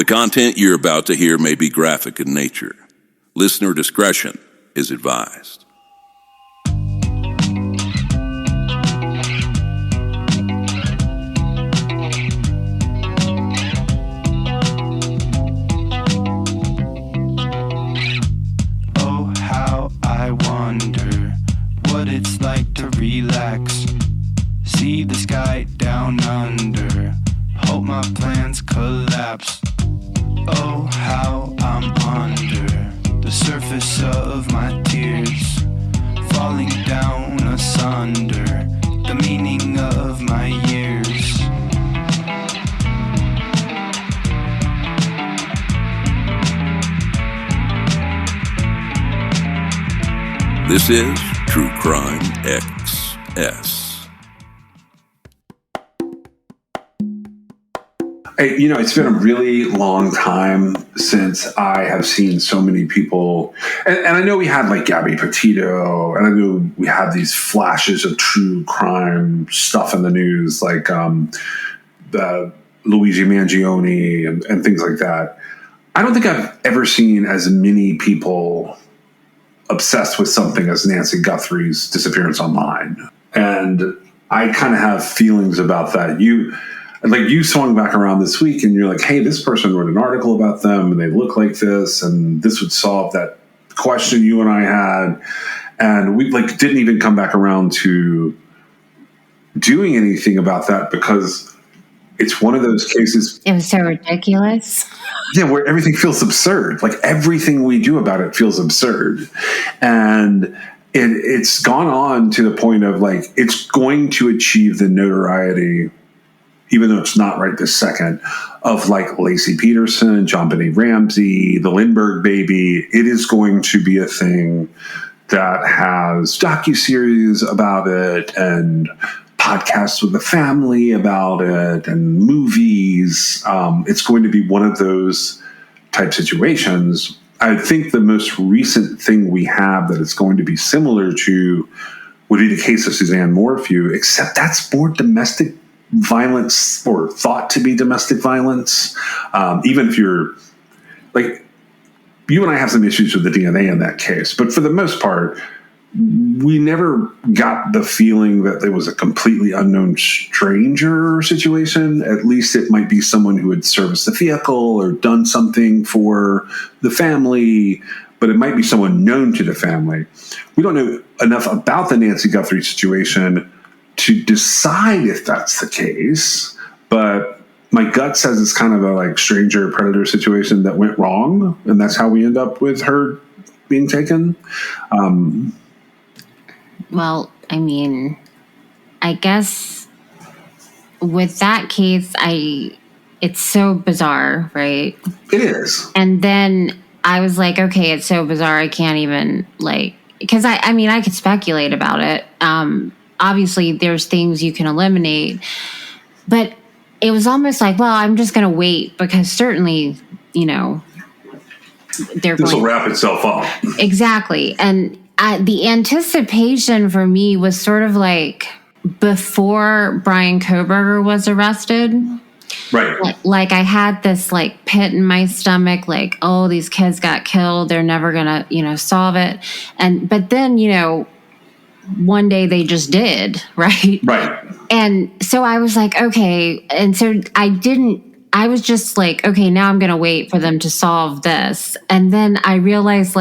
The content you're about to hear may be graphic in nature. Listener discretion is advised. Oh, how I wonder what it's like to relax. See the sky down under. Hope my plans collapse. Oh, how I'm under the surface of my tears, falling down asunder the meaning of my years. This is True Crime XS. It's been a really long time since I have seen so many people, and I know we had like Gabby Petito, and I know we had these flashes of true crime stuff in the news, like the Luigi Mangione and things like that. I don't think I've ever seen as many people obsessed with something as Nancy Guthrie's disappearance online. And I kind of have feelings about that. You swung back around this week and you're like, hey, this person wrote an article about them and they look like this, and this would solve that question you and I had. And we didn't even come back around to doing anything about that because it's one of those cases. It was so ridiculous. Yeah, where everything feels absurd. Like everything we do about it feels absurd. And it's gone on to the point of it's going to achieve the notoriety, even though it's not right this second, of Lacey Peterson, John Benet Ramsey, the Lindbergh baby. It is going to be a thing that has docuseries about it and podcasts with the family about it and movies. It's going to be one of those type situations. I think the most recent thing we have that is going to be similar to would be the case of Suzanne Morphew, except that's more domestic violence or thought to be domestic violence. Even if you're you and I have some issues with the DNA in that case, but for the most part, we never got the feeling that there was a completely unknown stranger situation. At least it might be someone who had serviced the vehicle or done something for the family, but it might be someone known to the family. We don't know enough about the Nancy Guthrie situation to decide if that's the case, but my gut says it's kind of a stranger predator situation that went wrong, and that's how we end up with her being taken. Well, I mean, I guess with that case, it's so bizarre, right? It is. And then I was like, okay, it's so bizarre, I can't even because I could speculate about it. Obviously, there's things you can eliminate, but it was almost like, well, I'm just going to wait because certainly, this will wrap itself up. Exactly. And the anticipation for me was sort of before Brian Kohberger was arrested. Right. I had this pit in my stomach, oh, these kids got killed. They're never going to, solve it. But then, one day they just did, right? Right. And so I was like, okay. And so I was just okay, now I'm going to wait for them to solve this. And then I realized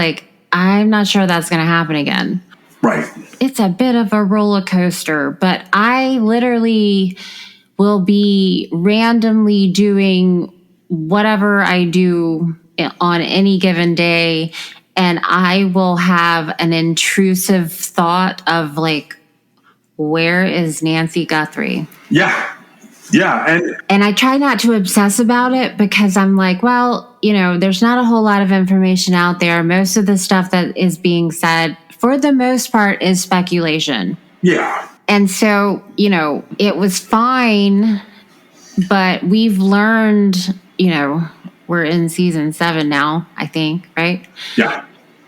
I'm not sure that's going to happen again. Right. It's a bit of a roller coaster, but I literally will be randomly doing whatever I do on any given day. And I will have an intrusive thought of where is Nancy Guthrie? Yeah. Yeah. And I try not to obsess about it because I'm well, there's not a whole lot of information out there. Most of the stuff that is being said, for the most part, is speculation. Yeah. And so, it was fine, but we've learned, we're in season 7 now, I think, right? Yeah.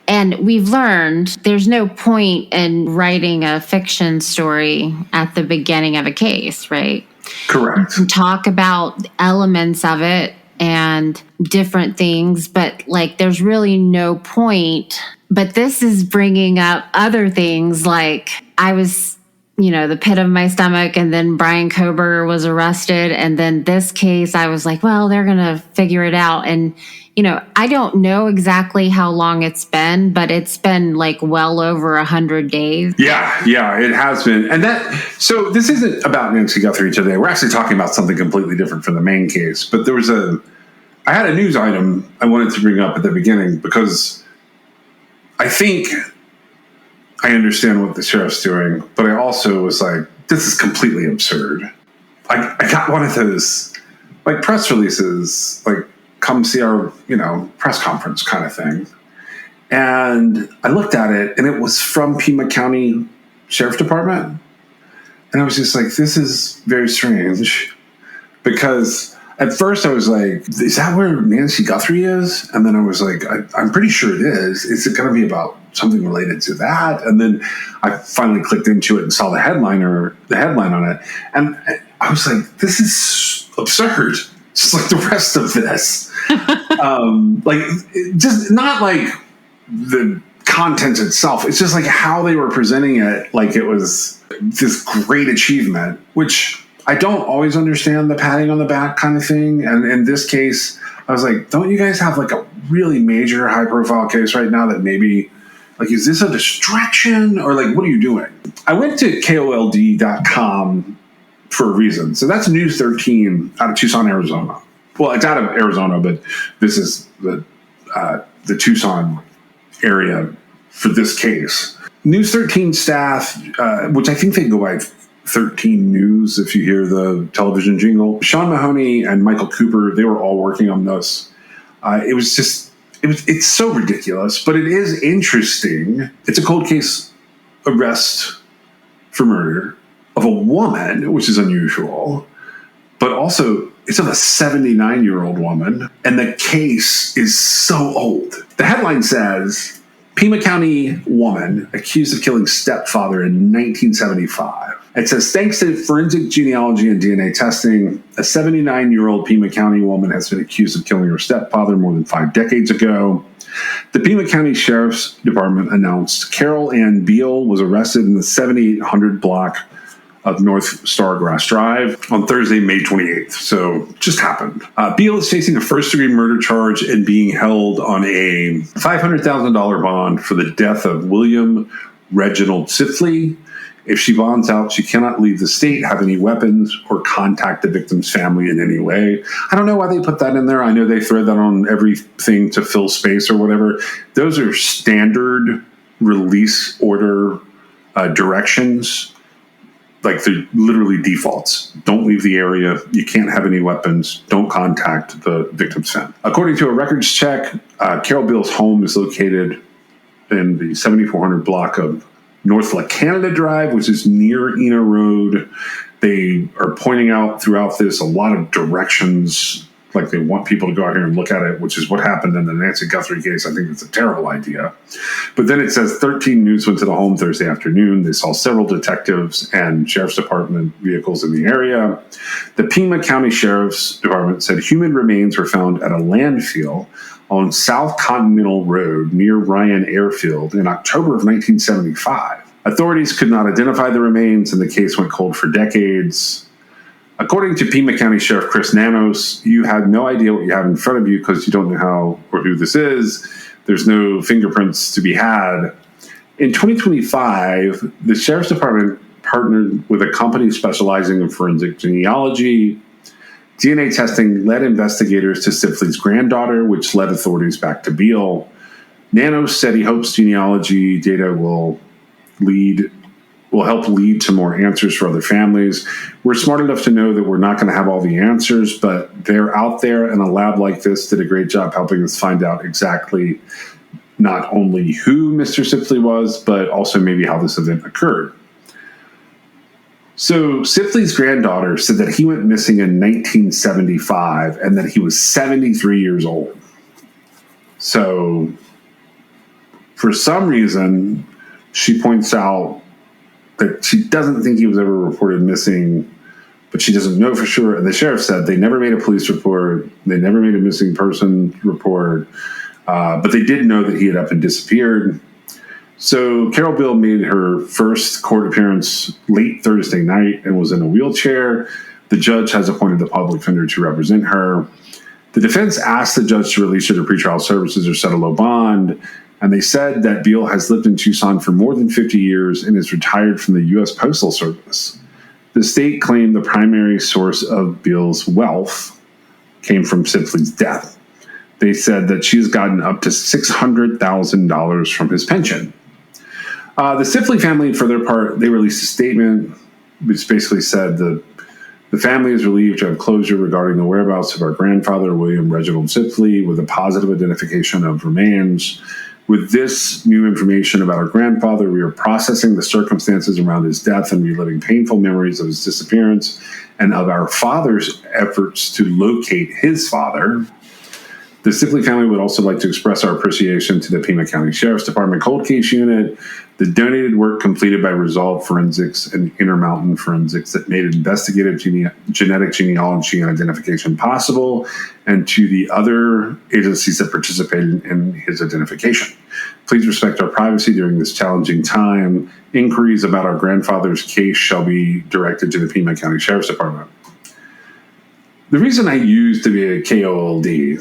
And we've learned there's no point in writing a fiction story at the beginning of a case, right? Correct. You can talk about elements of it and different things, but like there's really no point. But this is bringing up other things, like I was, the pit of my stomach, and then Brian Kober was arrested, and then this case, I was like, well, they're going to figure it out. And I don't know exactly how long it's been, but it's been like well over 100 days. Yeah, it has been. And so this isn't about Nancy Guthrie today. We're actually talking about something completely different from the main case. But I had a news item I wanted to bring up at the beginning because I think I understand what the sheriff's doing, but I also was like, this is completely absurd. I got one of those like press releases, like come see our, press conference kind of thing. And I looked at it and it was from Pima County Sheriff's Department. And I was just like, this is very strange, because at first I was like, is that where Nancy Guthrie is? And then I was like, I'm pretty sure it is. Is it going to be about something related to that? And then I finally clicked into it and saw the headline on it. And I was like, this is absurd. Just like the rest of this. Just not like the content itself. It's just like how they were presenting it, like it was this great achievement, which I don't always understand the patting on the back kind of thing. And in this case, I was like, don't you guys have like a really major high profile case right now that maybe like, is this a distraction or like, what are you doing? I went to KOLD.com for a reason. So that's News 13 out of Tucson, Arizona. Well, it's out of Arizona, but this is the Tucson area for this case. News 13 staff, which I think they go by 13 News if you hear the television jingle. Sean Mahoney and Michael Cooper, they were all working on this. It's so ridiculous, but it is interesting. It's a cold case arrest for murder of a woman, which is unusual, but also it's of a 79-year-old woman, and the case is so old. The headline says, Pima County woman accused of killing stepfather in 1975. It says, thanks to forensic genealogy and DNA testing, a 79-year-old Pima County woman has been accused of killing her stepfather more than 5 decades ago. The Pima County Sheriff's Department announced Carol Ann Beal was arrested in the 7800 block of North Stargrass Drive on Thursday, May 28th. So just happened. Beal is facing a first-degree murder charge and being held on a $500,000 bond for the death of William Reginald Sifley. If she bonds out, she cannot leave the state, have any weapons, or contact the victim's family in any way. I don't know why they put that in there. I know they thread that on everything to fill space or whatever. Those are standard release order directions. Like they're literally defaults. Don't leave the area. You can't have any weapons. Don't contact the victim's family. According to a records check, Carol Beal's home is located in the 7400 block of North La Canada Drive, which is near Ena Road. They are pointing out throughout this a lot of directions, like they want people to go out here and look at it, which is what happened in the Nancy Guthrie case. I think it's a terrible idea. But then it says 13 News went to the home Thursday afternoon. They saw several detectives and Sheriff's Department vehicles in the area. The Pima County Sheriff's Department said human remains were found at a landfill on South Continental Road near Ryan Airfield in October of 1975. Authorities could not identify the remains, and the case went cold for decades. According to Pima County Sheriff Chris Nanos, you have no idea what you have in front of you because you don't know how or who this is. There's no fingerprints to be had. In 2025, the Sheriff's Department partnered with a company specializing in forensic genealogy. DNA testing led investigators to Sifley's granddaughter, which led authorities back to Beal. Nanos said he hopes genealogy data will help lead to more answers for other families. We're smart enough to know that we're not going to have all the answers, but they're out there, and a lab like this did a great job helping us find out exactly not only who Mr. Sifley was, but also maybe how this event occurred. So Sifley's granddaughter said that he went missing in 1975 and that he was 73 years old. So for some reason, she points out that she doesn't think he was ever reported missing but she doesn't know for sure. And the sheriff said they never made a police report. They never made a missing person report. But they did know that he had up and disappeared. So Carol Bill made her first court appearance late Thursday night and was in a wheelchair. The judge has appointed the public defender to represent her. The defense asked the judge to release her to pretrial services or set a low bond. And they said that Beal has lived in Tucson for more than 50 years and is retired from the U.S. Postal Service. The state claimed the primary source of Beal's wealth came from Sibley's death. They said that she's gotten up to $600,000 from his pension. The Sibley family, for their part, they released a statement which basically said the family is relieved to have closure regarding the whereabouts of our grandfather, William Reginald Sibley, with a positive identification of remains. With this new information about our grandfather, we are processing the circumstances around his death and reliving painful memories of his disappearance and of our father's efforts to locate his father. The Sibley family would also like to express our appreciation to the Pima County Sheriff's Department Cold Case Unit, the donated work completed by Resolve Forensics and Intermountain Forensics that made investigative genetic genealogy and identification possible, and to the other agencies that participated in his identification. Please respect our privacy during this challenging time. Inquiries about our grandfather's case shall be directed to the Pima County Sheriff's Department. The reason I used to be a KOLD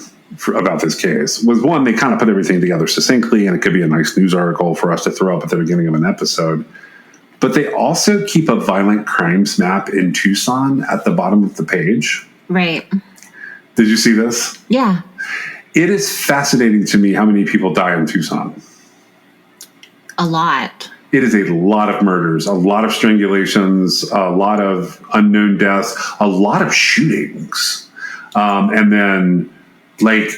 about this case was, one, they kind of put everything together succinctly, and it could be a nice news article for us to throw up at the beginning of an episode. But they also keep a violent crimes map in Tucson at the bottom of the page. Right. Did you see this? Yeah. It is fascinating to me how many people die in Tucson. A lot. It is a lot of murders, a lot of strangulations, a lot of unknown deaths, a lot of shootings. And then, like,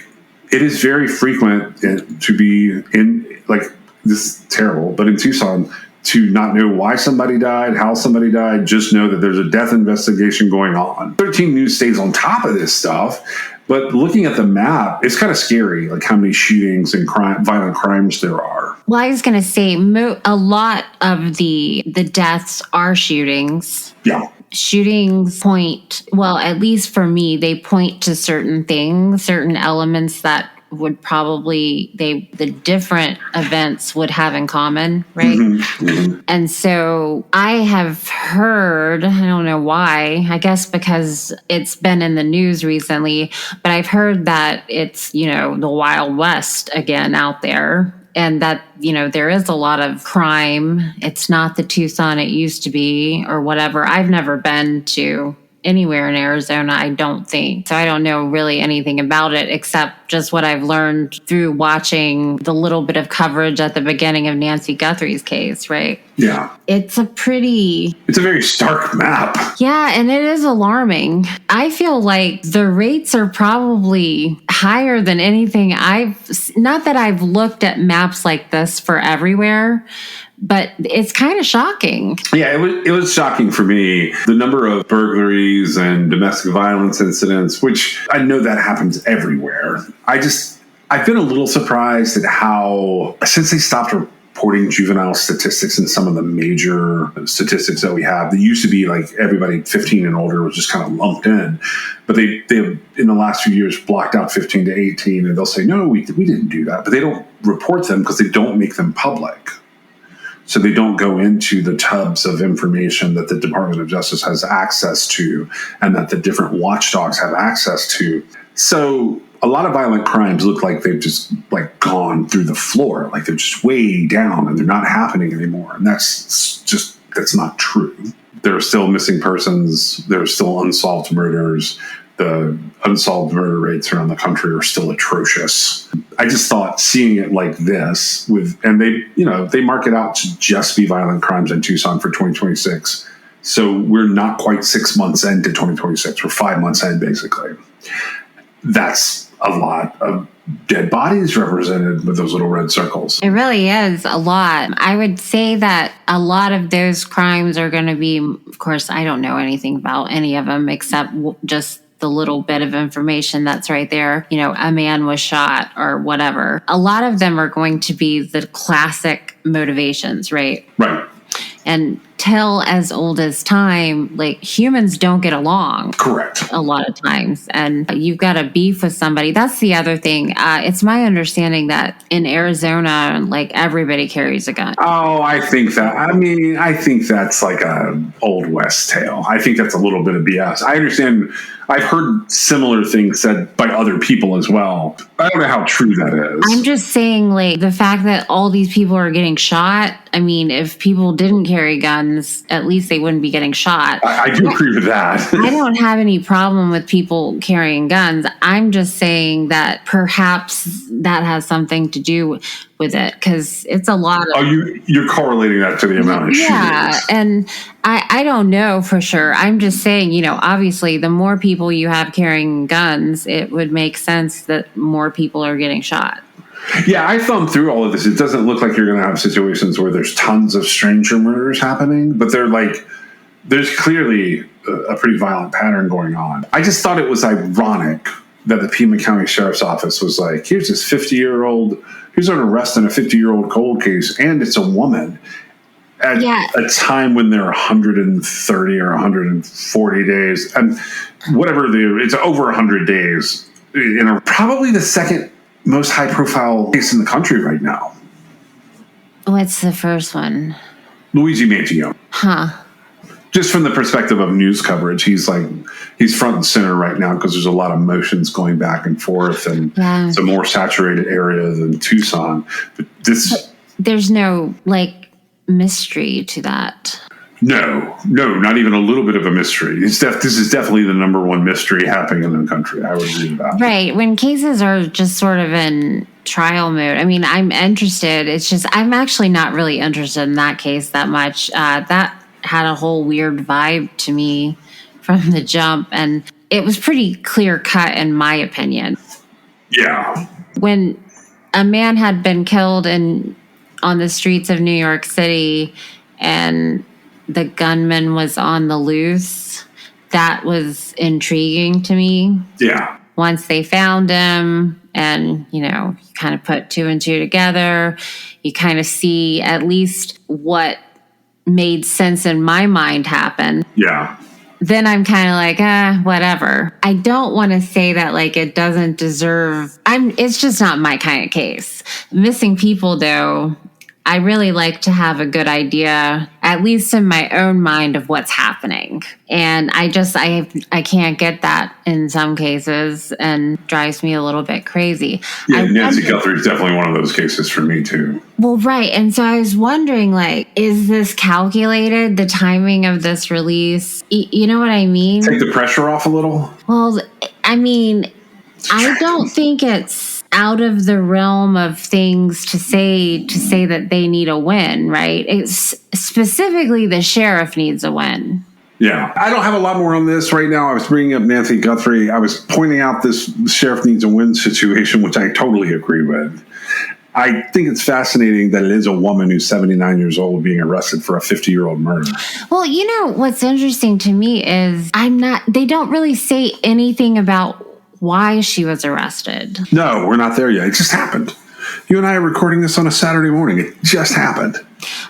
it is very frequent to be in, like, this is terrible, but in Tucson, to not know why somebody died, how somebody died, just know that there's a death investigation going on. 13 News stays on top of this stuff, but looking at the map, it's kind of scary, like how many shootings and violent crimes there are. Well, I was going to say, a lot of the deaths are shootings. Yeah. Shootings point, well, at least for me, they point to certain things, certain elements that would probably the different events would have in common, right? Mm-hmm. Mm-hmm. And so I have heard, I don't know why, I guess because it's been in the news recently, but I've heard that it's, the Wild West again out there. And that, there is a lot of crime. It's not the Tucson it used to be or whatever. I've never been to anywhere in Arizona, I don't think. So I don't know really anything about it except just what I've learned through watching the little bit of coverage at the beginning of Nancy Guthrie's case, right? Yeah. It's a very stark map. Yeah, and it is alarming. I feel like the rates are probably higher than anything not that I've looked at maps like this for everywhere, but it's kind of shocking. Yeah, it was shocking for me. The number of burglaries and domestic violence incidents, which I know that happens everywhere. I've been a little surprised at how, since they stopped reporting juvenile statistics in some of the major statistics that we have, they used to be like everybody 15 and older was just kind of lumped in. But they have, in the last few years, blocked out 15 to 18, and they'll say, no, we didn't do that. But they don't report them because they don't make them public. So they don't go into the tubs of information that the Department of Justice has access to and that the different watchdogs have access to. So a lot of violent crimes look like they've just gone through the floor, like they're just way down and they're not happening anymore. And that's not true. There are still missing persons. There are still unsolved murders. The unsolved murder rates around the country are still atrocious. I just thought seeing it like this and they mark it out to just be violent crimes in Tucson for 2026. So we're not quite 6 months into 2026. We're 5 months in, basically. That's a lot of dead bodies represented with those little red circles. It really is a lot. I would say that a lot of those crimes are going to be, of course, I don't know anything about any of them except just the little bit of information that's right there. A man was shot or whatever. A lot of them are going to be the classic motivations, right? Right. And till as old as time, like humans don't get along. Correct. A lot of times. And you've got a beef with somebody. That's the other thing. It's my understanding that in Arizona, like everybody carries a gun. Oh, I think that's like a Old West tale. I think that's a little bit of BS. I understand. I've heard similar things said by other people as well. I don't know how true that is. I'm just saying, like, the fact that all these people are getting shot. I mean, if people didn't carry guns, at least they wouldn't be getting shot. I do agree with that. I don't have any problem with people carrying guns. I'm just saying that perhaps that has something to do with it, because it's a lot of... you're correlating that to the amount of shootings. Yeah, and I don't know for sure. I'm just saying, obviously, the more people you have carrying guns, it would make sense that more people are getting shot. Yeah, I thumbed through all of this. It doesn't look like you're going to have situations where there's tons of stranger murders happening, but there's clearly a pretty violent pattern going on. I just thought it was ironic that the Pima County Sheriff's Office was like, here's this 50-year-old, here's an arrest in a 50-year-old cold case, and it's a woman. At a time when there are 130 or 140 days, and it's over 100 days, probably the second most high-profile case in the country right now. What's the first one? Luigi Mangione. Huh. Just from the perspective of news coverage, he's front and center right now because there's a lot of motions going back and forth, and it's a more saturated area than Tucson. But there's no mystery to that. No, not even a little bit of a mystery. This is definitely the number one mystery happening in the country. I would agree with that. Right. When cases are just sort of in trial mode, I mean, I'm interested. It's just I'm actually not really interested in that case that much. That had a whole weird vibe to me from the jump, and it was pretty clear cut in my opinion. Yeah. When a man had been killed on the streets of New York City and the gunman was on the loose, that was intriguing to me. Yeah. Once they found him and, you kind of put two and two together, you kind of see at least what made sense in my mind happen. Yeah. Then I'm kind of like, whatever. I don't want to say that it doesn't deserve... It's just not my kind of case. Missing people, though, I really like to have a good idea, at least in my own mind, of what's happening. And I can't get that in some cases, and drives me a little bit crazy. Yeah, Nancy Guthrie is definitely one of those cases for me too. Well, right. And so I was wondering, is this calculated, the timing of this release? You know what I mean? Take the pressure off a little? Well, I mean, I don't think it's out of the realm of things to say that they need a win, right? It's specifically the sheriff needs a win. Yeah. I don't have a lot more on this right now. I was bringing up Nancy Guthrie. I was pointing out this sheriff needs a win situation, which I totally agree with. I think it's fascinating that it is a woman who's 79 years old being arrested for a 50-year-old murder. Well, what's interesting to me is they don't really say anything about why she was arrested. No, we're not there yet. It just happened. You and I are recording this on a Saturday morning. It just happened.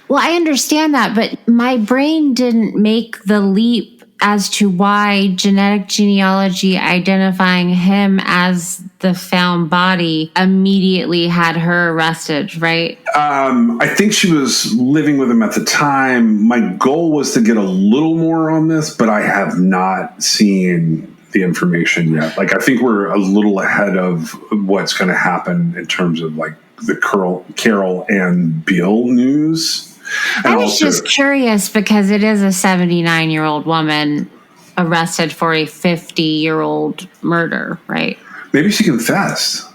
Well, I understand that, but my brain didn't make the leap as to why genetic genealogy identifying him as the found body immediately had her arrested, right? I think she was living with him at the time. My goal was to get a little more on this, but I have not seen the information yet. I think we're a little ahead of what's going to happen in terms of the Carol and Bill news. And I was just curious because it is a 79-year-old woman arrested for a 50-year-old murder, right? Maybe she confessed.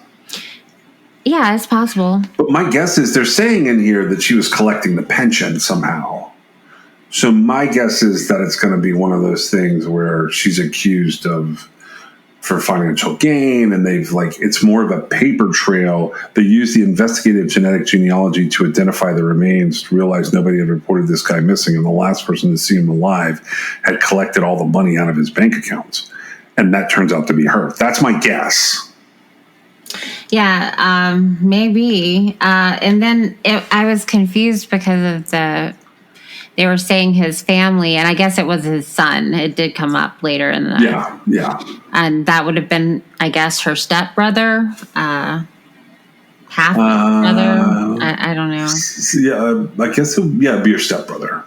Yeah, it's possible. But my guess is they're saying in here that she was collecting the pension somehow. So my guess is that it's going to be one of those things where she's accused of for financial gain, and it's more of a paper trail. They use the investigative genetic genealogy to identify the remains, realize nobody had reported this guy missing, and the last person to see him alive had collected all the money out of his bank accounts. And that turns out to be her. That's my guess. Yeah, maybe. And then I was confused because of they were saying his family, and I guess it was his son. It did come up later in the Yeah. and that would have been, I guess, her stepbrother, half brother. I don't know. Yeah, I guess it'd be your stepbrother.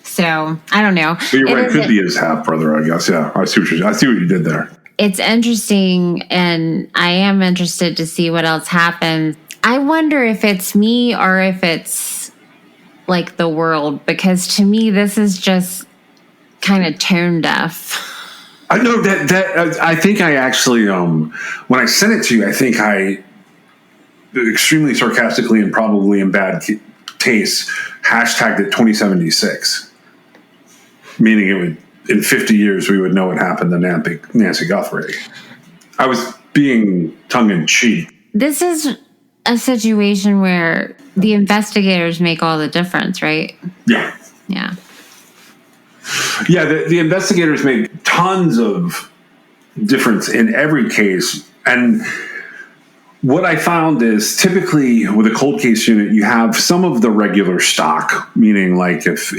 So I don't know. But you're right, it could be his half brother, I guess. Yeah, I see what you did there. It's interesting, and I am interested to see what else happens. I wonder if it's me or if it's like the world, because to me this is just kind of tone deaf. I know that I think I actually when I sent it to you, I think I extremely sarcastically and probably in bad taste hashtagged it 2076, meaning it would, in 50 years we would know what happened to Nancy Guthrie. I was being tongue in cheek. This is a situation where the investigators make all the difference, right? Yeah. The investigators make tons of difference in every case. And what I found is typically with a cold case unit, you have some of the regular stock, meaning like if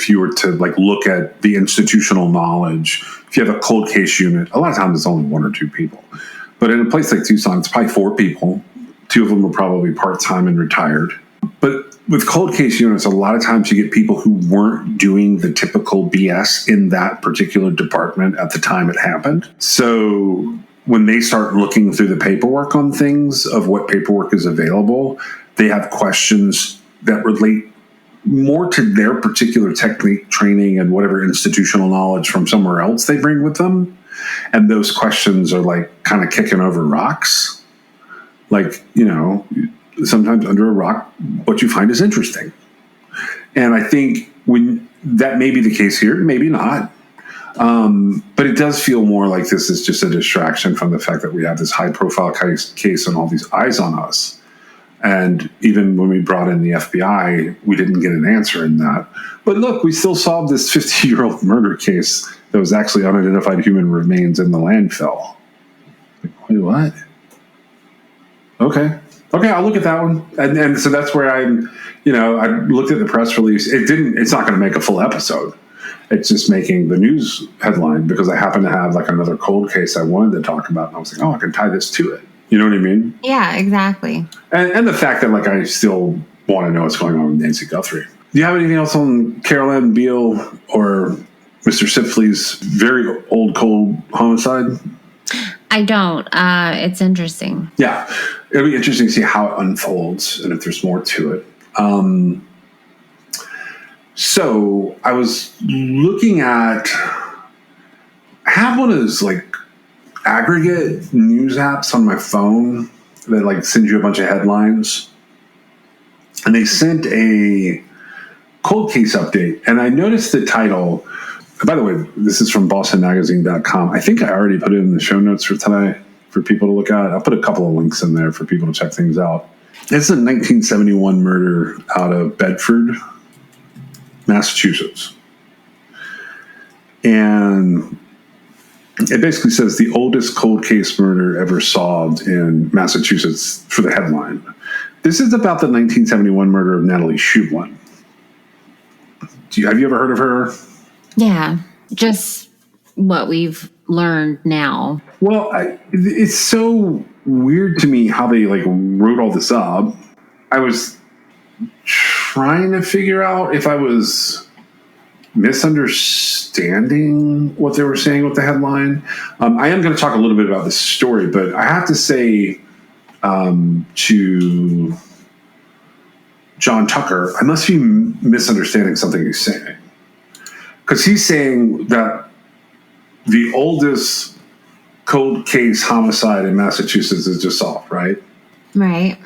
you were to like look at the institutional knowledge, if you have a cold case unit, a lot of times it's only one or two people. But in a place like Tucson, it's probably 4 people. 2 of them are probably part-time and retired. But with cold case units, a lot of times you get people who weren't doing the typical BS in that particular department at the time it happened. So when they start looking through the paperwork on things of what paperwork is available, they have questions that relate more to their particular technique, training, and whatever institutional knowledge from somewhere else they bring with them. And those questions are like kind of kicking over rocks. Like, sometimes under a rock, what you find is interesting. And I think when that may be the case here, maybe not. But it does feel more like this is just a distraction from the fact that we have this high profile case and all these eyes on us. And even when we brought in the FBI, we didn't get an answer in that. But look, we still solved this 50-year-old murder case that was actually unidentified human remains in the landfill. Like, wait, what? Okay, I'll look at that one. And so that's where I looked at the press release. It's not going to make a full episode. It's just making the news headline because I happen to have like another cold case I wanted to talk about. And I was like, I can tie this to it. You know what I mean? Yeah, exactly. And the fact that like I still want to know what's going on with Nancy Guthrie. Do you have anything else on Carol Ann Beal or Mr. Sipsley's very old cold homicide? I don't. It's interesting. Yeah. It'll be interesting to see how it unfolds and if there's more to it. So I was looking at, I have one of those like aggregate news apps on my phone that like sends you a bunch of headlines. And they sent a cold case update. And I noticed the title. By the way, this is from bostonmagazine.com. I think I already put it in the show notes for tonight for people to look at. I'll put a couple of links in there for people to check things out. It's a 1971 murder out of Bedford, Massachusetts. And it basically says the oldest cold case murder ever solved in Massachusetts for the headline. This is about the 1971 murder of Natalie Schublin. Have you ever heard of her? Yeah, just what we've learned now. Well, it's so weird to me how they like wrote all this up. I was trying to figure out if I was misunderstanding what they were saying with the headline. I am going to talk a little bit about this story, but I have to say to John Tucker, I must be misunderstanding something he's saying. Because he's saying that the oldest cold case homicide in Massachusetts is just solved, right? Right.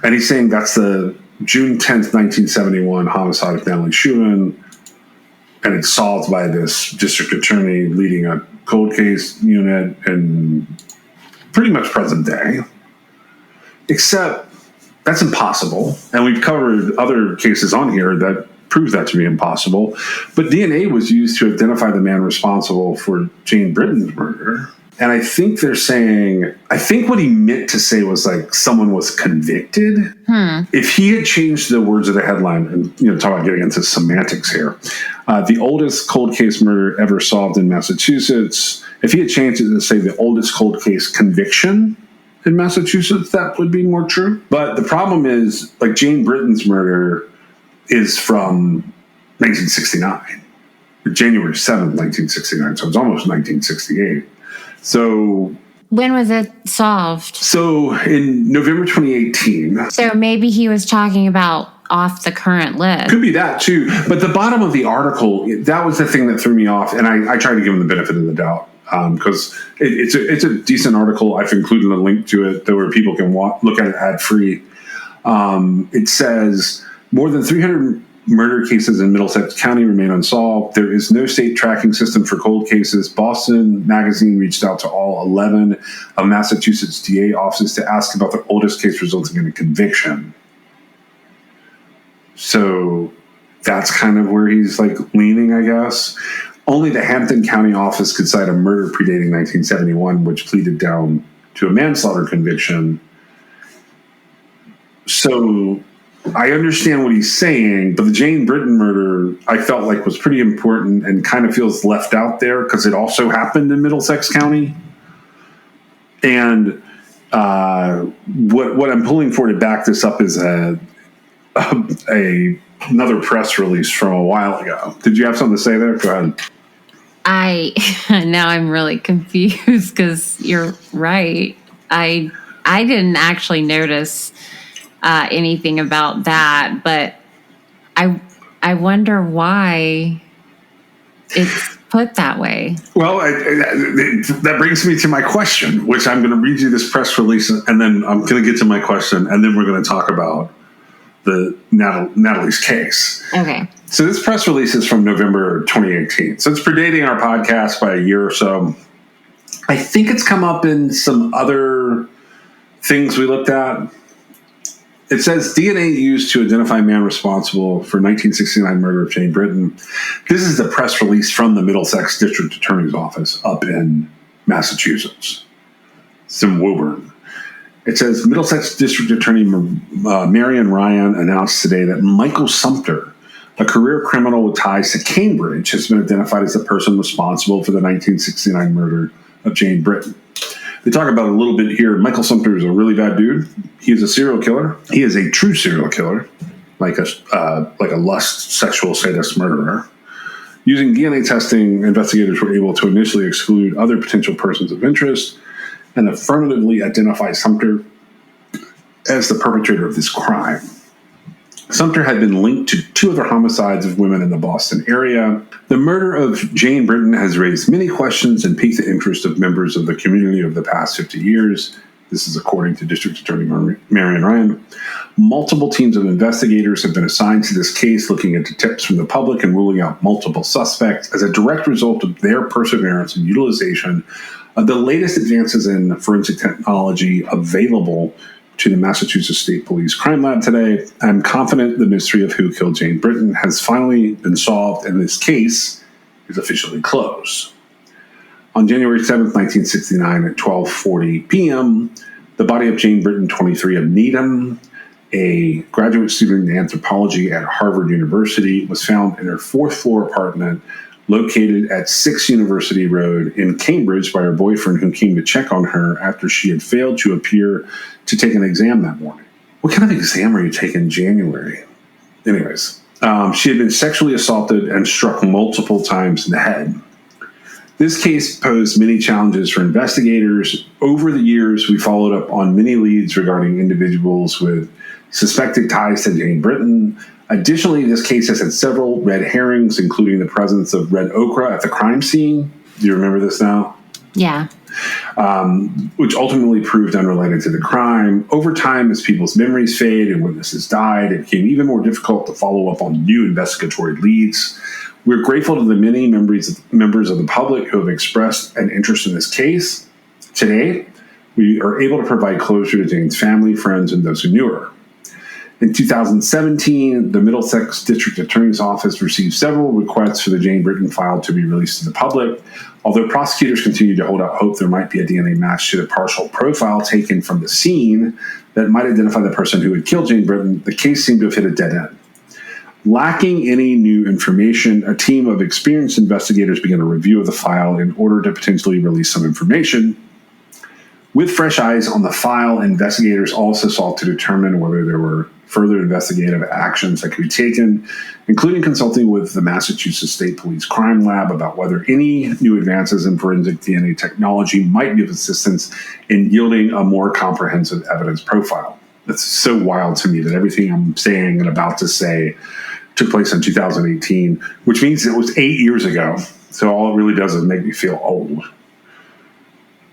And he's saying that's the June 10th, 1971 homicide of Natalie Schumann, and it's solved by this district attorney leading a cold case unit and pretty much present day. Except that's impossible. And we've covered other cases on here that proves that to be impossible. But DNA was used to identify the man responsible for Jane Britton's murder. And I think they're saying, I think what he meant to say was like someone was convicted. If he had changed the words of the headline, and talk about getting into semantics here, the oldest cold case murder ever solved in Massachusetts. If he had changed it to say the oldest cold case conviction in Massachusetts, that would be more true. But the problem is, like, Jane Britton's murder is from 1969, January 7th, 1969. So it's almost 1968. So when was it solved? So in November 2018. So maybe he was talking about off the current list. Could be that too. But the bottom of the article, that was the thing that threw me off. And I tried to give him the benefit of the doubt because it's a decent article. I've included a link to it where people can look at it ad-free. It says more than 300 murder cases in Middlesex County remain unsolved. There is no state tracking system for cold cases. Boston Magazine reached out to all 11 of Massachusetts DA offices to ask about the oldest case resulting in a conviction. So that's kind of where he's like leaning, I guess. Only the Hampton County office could cite a murder predating 1971, which pleaded down to a manslaughter conviction. So I understand what he's saying, but the Jane Britton murder, I felt like was pretty important and kind of feels left out there because it also happened in Middlesex County. And what I'm pulling for to back this up is another press release from a while ago. Did you have something to say there? Go ahead. Now I'm really confused because you're right. I didn't actually notice anything about that, but I wonder why it's put that way. Well, that brings me to my question, which I'm going to read you this press release, and then I'm going to get to my question, and then we're going to talk about the Natalie's case. Okay. So this press release is from November 2018. So it's predating our podcast by a year or so. I think it's come up in some other things we looked at. It says DNA used to identify man responsible for 1969 murder of Jane Britton. This is the press release from the Middlesex District Attorney's Office up in Massachusetts. It's in Woburn. It says Middlesex District Attorney Marion Ryan announced today that Michael Sumter, a career criminal with ties to Cambridge, has been identified as the person responsible for the 1969 murder of Jane Britton. They talk about it a little bit here. Michael Sumter is a really bad dude. He is a serial killer. He is a true serial killer, like a lust sexual sadist murderer. Using DNA testing, investigators were able to initially exclude other potential persons of interest and affirmatively identify Sumter as the perpetrator of this crime. Sumter had been linked to 2 other homicides of women in the Boston area. The murder of Jane Britton has raised many questions and piqued the interest of members of the community over the past 50 years. This is according to District Attorney Marion Ryan. Multiple teams of investigators have been assigned to this case, looking into tips from the public and ruling out multiple suspects as a direct result of their perseverance and utilization of the latest advances in forensic technology available to the Massachusetts State Police Crime Lab today. I'm confident the mystery of who killed Jane Britton has finally been solved, and this case is officially closed. On January 7th, 1969, at 12:40 p.m., the body of Jane Britton, 23, of Needham, a graduate student in anthropology at Harvard University, was found in her 4th-floor apartment located at 6 University Road in Cambridge by her boyfriend, who came to check on her after she had failed to appear to take an exam that morning. What kind of exam are you taking in January? Anyways, she had been sexually assaulted and struck multiple times in the head. This case posed many challenges for investigators. Over the years, we followed up on many leads regarding individuals with suspected ties to Jane Britton. Additionally, this case has had several red herrings, including the presence of red ochre at the crime scene. Do you remember this now? Yeah. Which ultimately proved unrelated to the crime. Over time, as people's memories fade and witnesses died, it became even more difficult to follow up on new investigatory leads. We're grateful to the many members of the public who have expressed an interest in this case. Today, we are able to provide closure to Jane's family, friends, and those who knew her. In 2017, the Middlesex District Attorney's Office received several requests for the Jane Britton file to be released to the public. Although prosecutors continued to hold out hope there might be a DNA match to the partial profile taken from the scene that might identify the person who had killed Jane Britton, the case seemed to have hit a dead end. Lacking any new information, a team of experienced investigators began a review of the file in order to potentially release some information. With fresh eyes on the file, investigators also sought to determine whether there were further investigative actions that could be taken, including consulting with the Massachusetts State Police Crime Lab about whether any new advances in forensic DNA technology might be of assistance in yielding a more comprehensive evidence profile. That's so wild to me that everything I'm saying and about to say took place in 2018, which means it was 8 years ago. So all it really does is make me feel old.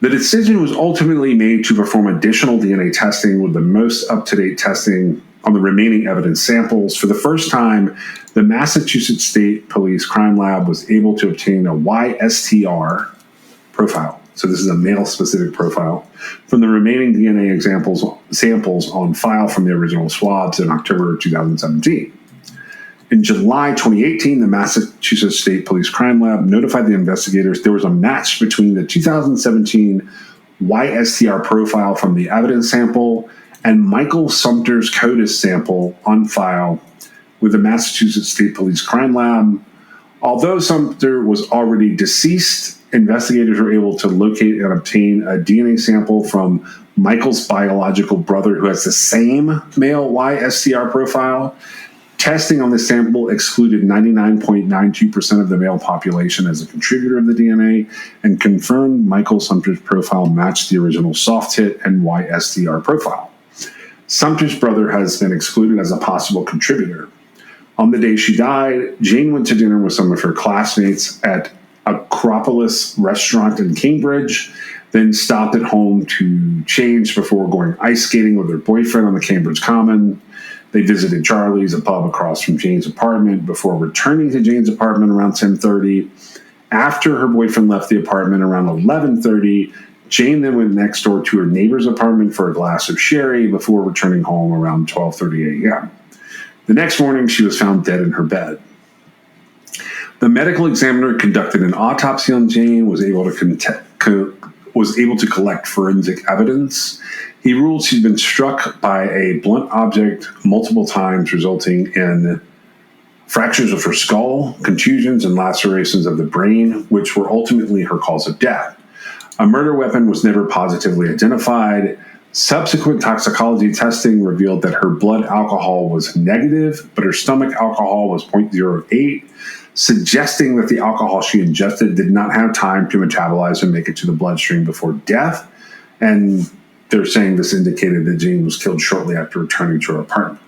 The decision was ultimately made to perform additional DNA testing with the most up-to-date testing on the remaining evidence samples. For the first time, the Massachusetts State Police Crime Lab was able to obtain a YSTR profile. So this is a male-specific profile from the remaining DNA samples on file from the original swabs in October 2017. In July 2018, the Massachusetts State Police Crime Lab notified the investigators there was a match between the 2017 YSTR profile from the evidence sample and Michael Sumter's Coldest sample on file with the Massachusetts State Police Crime Lab. Although Sumter was already deceased, investigators were able to locate and obtain a DNA sample from Michael's biological brother who has the same male YSTR profile. Testing on this sample excluded 99.92% of the male population as a contributor of the DNA and confirmed Michael Sumter's profile matched the original soft hit and YSTR profile. Sumter's brother has been excluded as a possible contributor. On the day she died, Jane went to dinner with some of her classmates at Acropolis restaurant in Cambridge, then stopped at home to change before going ice skating with her boyfriend on the Cambridge Common. They visited Charlie's, a pub across from Jane's apartment, before returning to Jane's apartment around 10:30. After her boyfriend left the apartment around 11:30, Jane then went next door to her neighbor's apartment for a glass of sherry before returning home around 12:30 a.m. The next morning, she was found dead in her bed. The medical examiner conducted an autopsy on Jane, was able to collect forensic evidence. He ruled she'd been struck by a blunt object multiple times, resulting in fractures of her skull, contusions, and lacerations of the brain, which were ultimately her cause of death. A murder weapon was never positively identified. Subsequent toxicology testing revealed that her blood alcohol was negative, but her stomach alcohol was 0.08, suggesting that the alcohol she ingested did not have time to metabolize and make it to the bloodstream before death. And they're saying this indicated that Jane was killed shortly after returning to her apartment.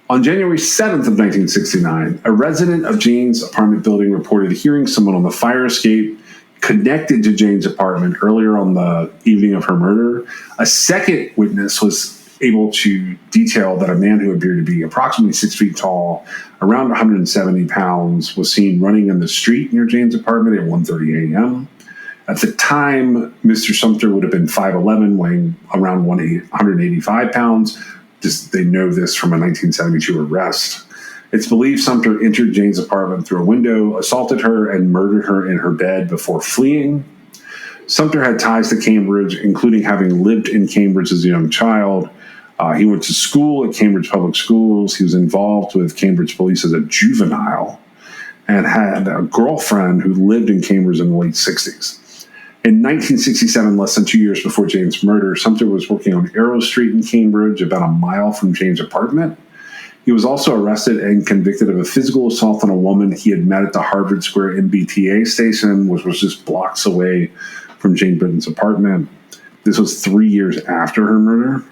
On January 7th of 1969, a resident of Jane's apartment building reported hearing someone on the fire escape connected to Jane's apartment earlier on the evening of her murder. A second witness was able to detail that a man who appeared to be approximately 6 feet tall, around 170 pounds, was seen running in the street near Jane's apartment at 1:30 a.m. At the time, Mr. Sumter would have been 5'11", weighing around 185 pounds. They know this from a 1972 arrest. It's believed Sumter entered Jane's apartment through a window, assaulted her, and murdered her in her bed before fleeing. Sumter had ties to Cambridge, including having lived in Cambridge as a young child. He went to school at Cambridge Public Schools. He was involved with Cambridge police as a juvenile and had a girlfriend who lived in Cambridge in the late 60s. In 1967, less than 2 years before Jane's murder, Sumter was working on Arrow Street in Cambridge, about a mile from Jane's apartment. He was also arrested and convicted of a physical assault on a woman he had met at the Harvard Square MBTA station, which was just blocks away from Jane Britton's apartment. This was 3 years after her murder.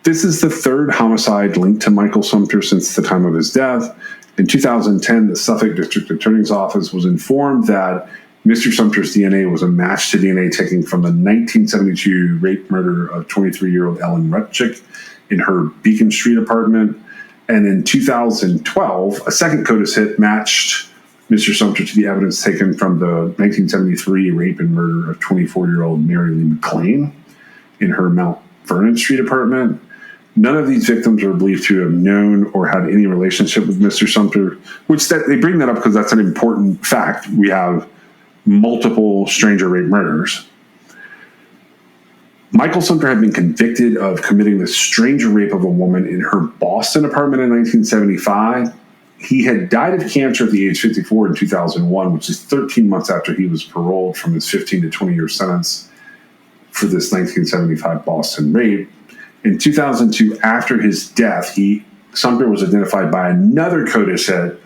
This is the third homicide linked to Michael Sumter since the time of his death. In 2010, the Suffolk District Attorney's Office was informed that Mr. Sumter's DNA was a match to DNA taken from the 1972 rape murder of 23-year-old Ellen Rutchick in her Beacon Street apartment. And in 2012, a second CODIS hit matched Mr. Sumter to the evidence taken from the 1973 rape and murder of 24-year-old Mary Lee McLean in her Mount Vernon Street apartment. None of these victims are believed to have known or had any relationship with Mr. Sumter, which they bring that up because that's an important fact. We have multiple stranger rape murders. Michael Sumter had been convicted of committing the stranger rape of a woman in her Boston apartment in 1975. He had died of cancer at the age 54 in 2001, which is 13 months after he was paroled from his 15 to 20-year sentence for this 1975 Boston rape. In 2002, after his death, Sumter was identified by another CODIST head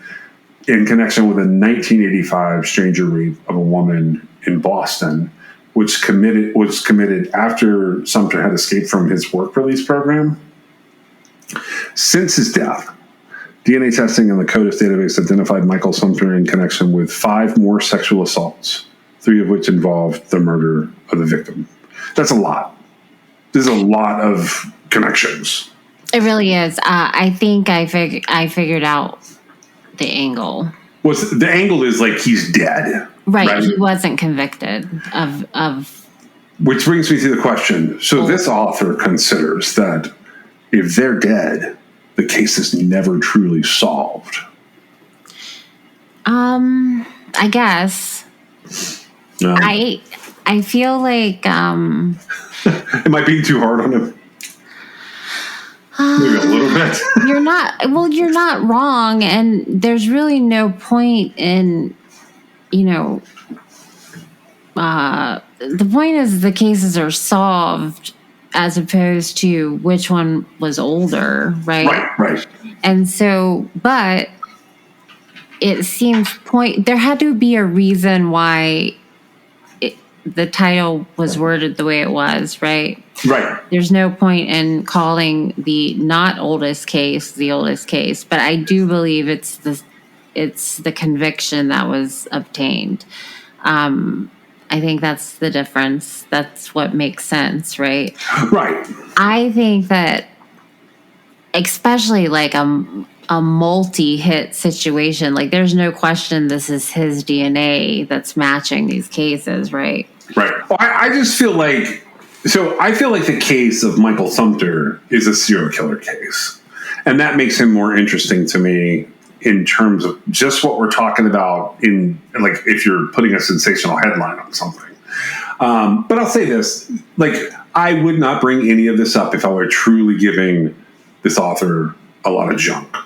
in connection with a 1985 stranger rape of a woman in Boston, which was committed after Sumter had escaped from his work release program. Since his death, DNA testing in the CODIST database identified Michael Sumter in connection with 5 more sexual assaults, 3 of which involved the murder of the victim. That's a lot. There's a lot of connections. It really is. I think I figured out the angle. The angle is like he's dead. Right. He wasn't convicted of. Which brings me to the question. So this author considers that if they're dead, the case is never truly solved. I guess. No. I feel like. Am I being too hard on him? Maybe a little bit. You're not wrong, and there's really no point in, the point is the cases are solved as opposed to which one was older, right? Right. And so, but it seems there had to be a reason why the title was worded the way it was, right? Right. There's no point in calling the not oldest case the oldest case, but I do believe it's the conviction that was obtained. I think that's the difference. That's what makes sense, right? Right. I think that especially like a multi-hit situation, like there's no question this is his DNA that's matching these cases, right? Right. Well, I just feel like, I feel like the case of Michael Sumter is a serial killer case. And that makes him more interesting to me in terms of just what we're talking about in, like, if you're putting a sensational headline on something. But I'll say this, like, I would not bring any of this up if I were truly giving this author a lot of junk.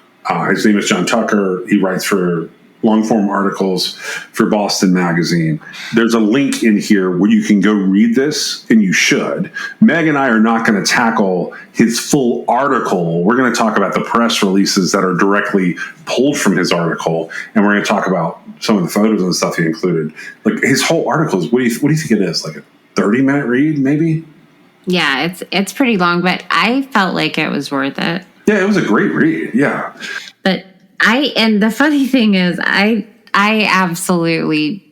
His name is John Tucker. He writes for long-form articles for Boston Magazine. There's a link in here where you can go read this, and you should. Meg and I are not going to tackle his full article. We're going to talk about the press releases that are directly pulled from his article, and we're going to talk about some of the photos and stuff he included. Like, his whole article is, what do you think it is? Like a 30-minute read, maybe? Yeah, it's pretty long, but I felt like it was worth it. Yeah, it was a great read. Yeah. But and the funny thing is, I absolutely,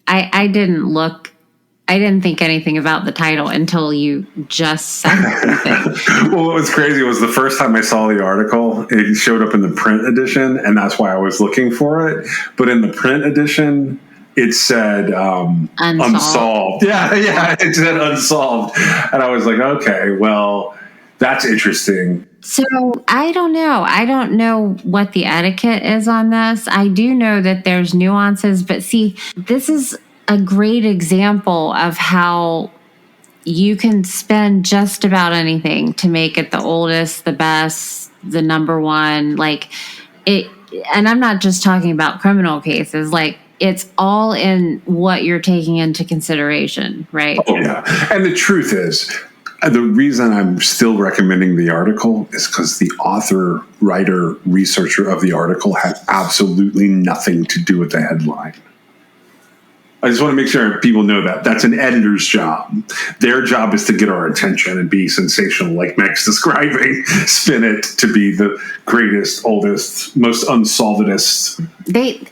I didn't think anything about the title until you just said something. Well, what was crazy was the first time I saw the article, it showed up in the print edition, and that's why I was looking for it. But in the print edition, it said unsolved. Yeah, it said unsolved. And I was like, okay, well, that's interesting. So I don't know. I don't know what the etiquette is on this. I do know that there's nuances, but see, this is a great example of how you can spend just about anything to make it the oldest, the best, the number one. Like it, and I'm not just talking about criminal cases. Like, it's all in what you're taking into consideration, right? Oh yeah, and the truth is, the reason I'm still recommending the article is because the author, writer, researcher of the article had absolutely nothing to do with the headline. I just want to make sure people know that. That's an editor's job. Their job is to get our attention and be sensational, like Meg's describing, spin it to be the greatest, oldest, most unsolvedest.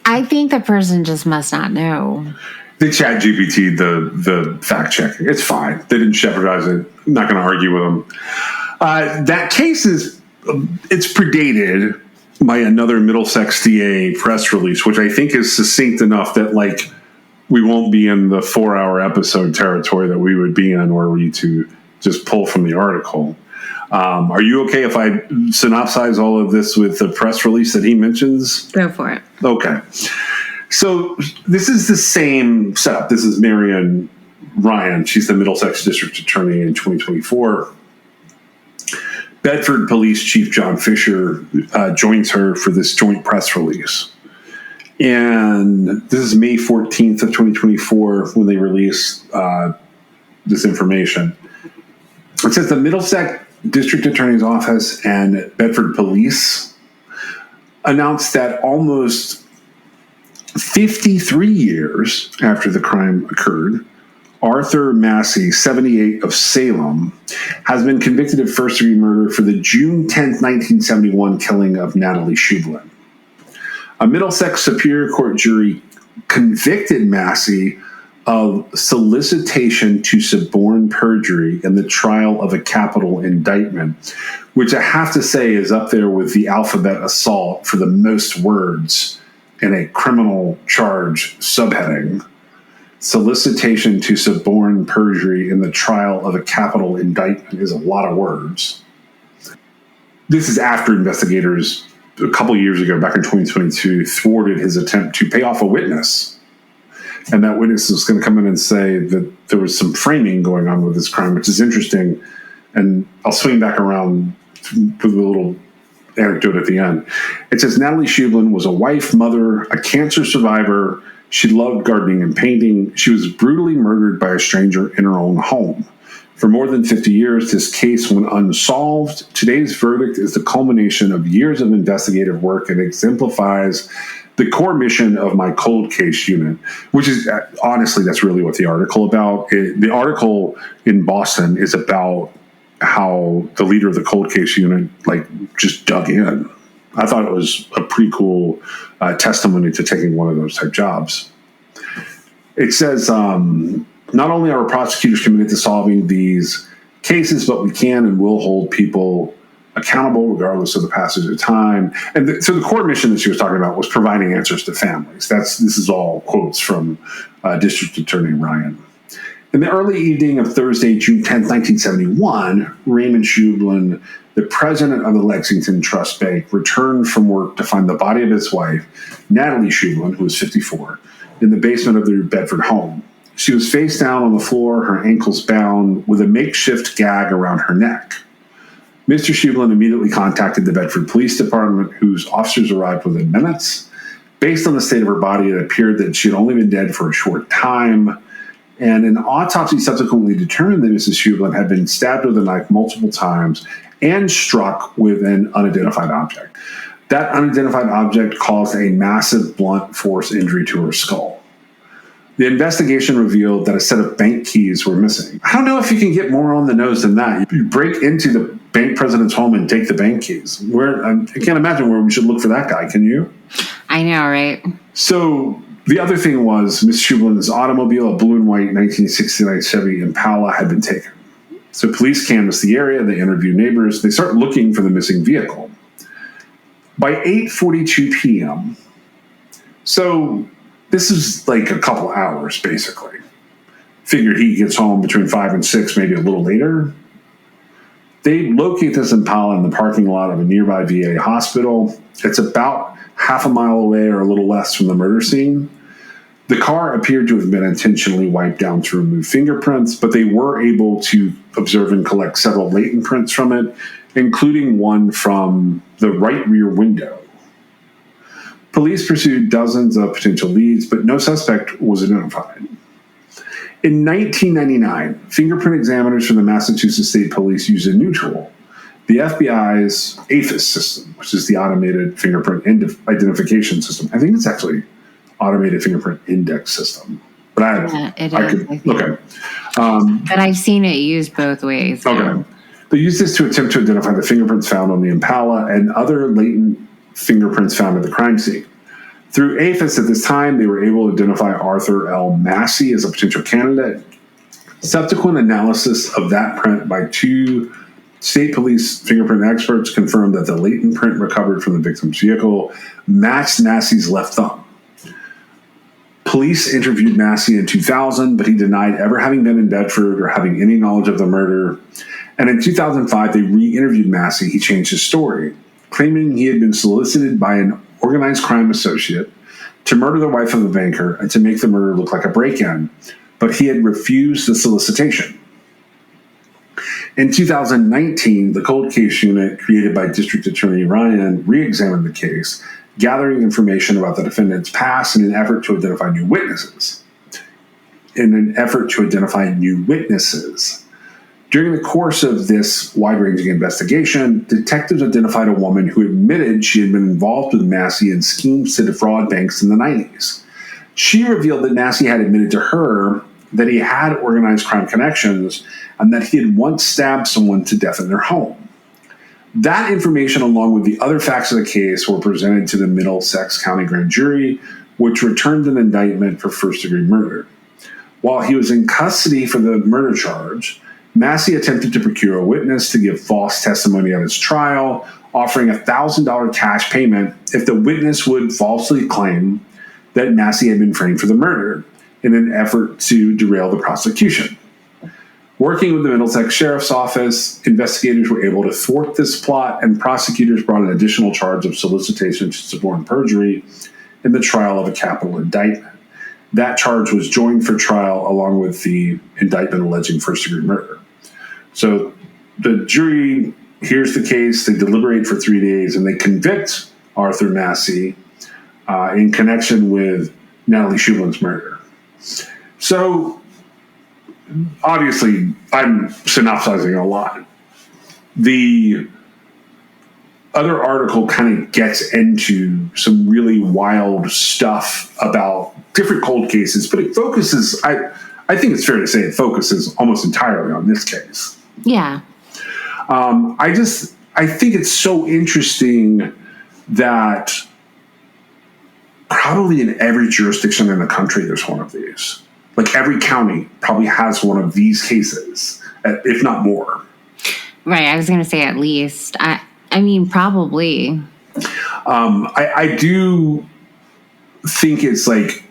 I think the person just must not know. They chat GPT the fact checking. It's fine. They didn't jeopardize it. I'm not going to argue with them. That case it's predated by another Middlesex DA press release, which I think is succinct enough that, like, we won't be in the 4-hour episode territory that we would be in were we to just pull from the article. Are you okay if I synopsize all of this with the press release that he mentions? Go for it. Okay. So this is the same setup. This is Marion Ryan. She's the Middlesex District Attorney in 2024. Bedford Police Chief John Fisher joins her for this joint press release. And this is May 14th of 2024 when they release this information. It says the Middlesex District Attorney's Office and Bedford Police announced that almost 53 years after the crime occurred, Arthur Massey, 78, of Salem, has been convicted of first-degree murder for the June 10th, 1971 killing of Natalie Shublin. A Middlesex Superior Court jury convicted Massey of solicitation to suborn perjury in the trial of a capital indictment, which I have to say is up there with the alphabet assault for the most words in a criminal charge subheading. Solicitation to suborn perjury in the trial of a capital indictment is a lot of words. This is after investigators a couple of years ago, back in 2022, thwarted his attempt to pay off a witness. And that witness was going to come in and say that there was some framing going on with this crime, which is interesting. And I'll swing back around with a little anecdote at the end. It says Natalie Shublin was a wife, mother, a cancer survivor. She loved gardening and painting. She was brutally murdered by a stranger in her own home. For more than 50 years, this case went unsolved. Today's verdict is the culmination of years of investigative work and exemplifies the core mission of my cold case unit, which is, honestly, that's really what the article about. The article in Boston is about how the leader of the cold case unit, just dug in. I thought it was a pretty cool testimony to taking one of those type jobs. It says, not only are prosecutors committed to solving these cases, but we can and will hold people accountable regardless of the passage of time. And so the core mission that she was talking about was providing answers to families. This is all quotes from District Attorney Ryan. In the early evening of Thursday, June 10th, 1971, Raymond Shublin, the president of the Lexington Trust Bank, returned from work to find the body of his wife, Natalie Shublin, who was 54, in the basement of their Bedford home. She was face down on the floor, her ankles bound, with a makeshift gag around her neck. Mr. Shublin immediately contacted the Bedford Police Department, whose officers arrived within minutes. Based on the state of her body, it appeared that she had only been dead for a short time. And an autopsy subsequently determined that Mrs. Shublin had been stabbed with a knife multiple times and struck with an unidentified object. That unidentified object caused a massive blunt force injury to her skull. The investigation revealed that a set of bank keys were missing. I don't know if you can get more on the nose than that. You break into the bank president's home and take the bank keys. I can't imagine where we should look for that guy. Can you? I know, right? So the other thing was Miss Shublin's automobile, a blue and white 1969 Chevy Impala, had been taken. So police canvassed the area. They interviewed neighbors. They start looking for the missing vehicle. By 8:42 p.m., so this is like a couple hours, basically. Figured he gets home between 5 and 6, maybe a little later. They locate this Impala in the parking lot of a nearby VA hospital. It's about half a mile away or a little less from the murder scene. The car appeared to have been intentionally wiped down to remove fingerprints, but they were able to observe and collect several latent prints from it, including one from the right rear window. Police pursued dozens of potential leads, but no suspect was identified. In 1999, fingerprint examiners from the Massachusetts State Police used a new tool, the FBI's AFIS system, which is the Automated Fingerprint Identification System. I think it's actually Automated Fingerprint Index System. But it is. Okay. But I've seen it used both ways. Okay. They used this to attempt to identify the fingerprints found on the Impala and other latent fingerprints found at the crime scene. Through AFIS at this time, they were able to identify Arthur L. Massey as a potential candidate. Subsequent analysis of that print by 2 state police fingerprint experts confirmed that the latent print recovered from the victim's vehicle matched Massey's left thumb. Police interviewed Massey in 2000, but he denied ever having been in Bedford or having any knowledge of the murder. And in 2005, they re-interviewed Massey. He changed his story, claiming he had been solicited by an organized crime associate to murder the wife of a banker and to make the murder look like a break-in, but he had refused the solicitation. In 2019, the cold case unit created by District Attorney Ryan re-examined the case, gathering information about the defendant's past in an effort to identify new witnesses. During the course of this wide-ranging investigation, detectives identified a woman who admitted she had been involved with Massey in schemes to defraud banks in the 90s. She revealed that Massey had admitted to her that he had organized crime connections and that he had once stabbed someone to death in their home. That information, along with the other facts of the case, were presented to the Middlesex County Grand Jury, which returned an indictment for first-degree murder. While he was in custody for the murder charge, Massey attempted to procure a witness to give false testimony at his trial, offering a $1,000 cash payment if the witness would falsely claim that Massey had been framed for the murder in an effort to derail the prosecution. Working with the Middlesex Sheriff's Office, investigators were able to thwart this plot, and prosecutors brought an additional charge of solicitation to suborn perjury in the trial of a capital indictment. That charge was joined for trial along with the indictment alleging first-degree murder. So the jury hears the case, they deliberate for 3 days, and they convict Arthur Massey in connection with Natalie Shublin's murder. So obviously, I'm synopsizing a lot. The other article kind of gets into some really wild stuff about different cold cases, but it focuses, I think it's fair to say it focuses almost entirely on this case. Yeah. I think it's so interesting that probably in every jurisdiction in the country, there's one of these. Like every county probably has one of these cases, if not more. Right. I was going to say at least. I mean, probably. I do think it's like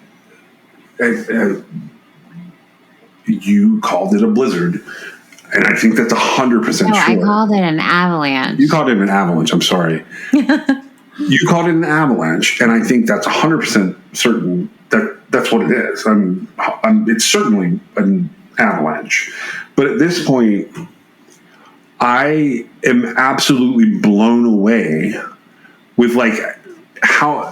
you called it a blizzard, and I think that's 100% sure. No, I called it an avalanche. You called it an avalanche. I'm sorry. You called it an avalanche, and I think that's 100% certain that that's what it is. It's certainly an avalanche. But at this point, I am absolutely blown away with like how,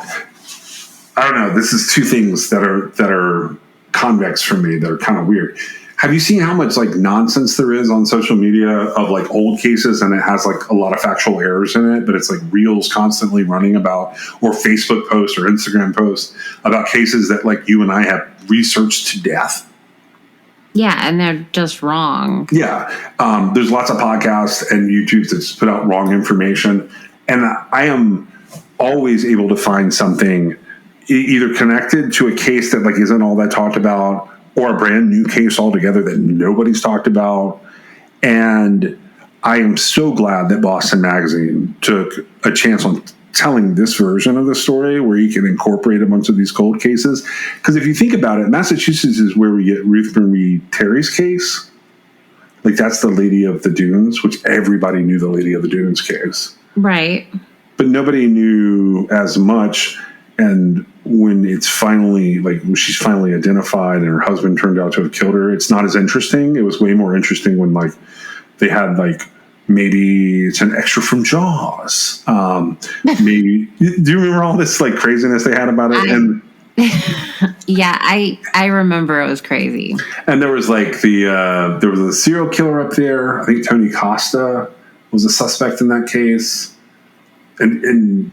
I don't know, this is two things that are convex for me that are kind of weird. Have you seen how much like nonsense there is on social media of like old cases, and it has like a lot of factual errors in it, but it's like reels constantly running about, or Facebook posts or Instagram posts about cases that like you and I have researched to death? Yeah, and they're just wrong. Yeah. There's lots of podcasts and YouTubes that put out wrong information, and I am always able to find something either connected to a case that like isn't all that talked about, or a brand new case altogether that nobody's talked about. And I am so glad that Boston Magazine took a chance on telling this version of the story where you can incorporate a bunch of these cold cases. Because if you think about it, Massachusetts is where we get Ruth Marie Terry's case. Like that's the Lady of the Dunes, which everybody knew the Lady of the Dunes case. Right. But nobody knew as much. And when it's finally, like, when she's finally identified and her husband turned out to have killed her, it's not as interesting. It was way more interesting when, like, they had, like, maybe it's an extra from Jaws. Maybe, do you remember all this, like, craziness they had about it? Yeah, I remember it was crazy. And there was, like, there was a serial killer up there. I think Tony Costa was a suspect in that case. And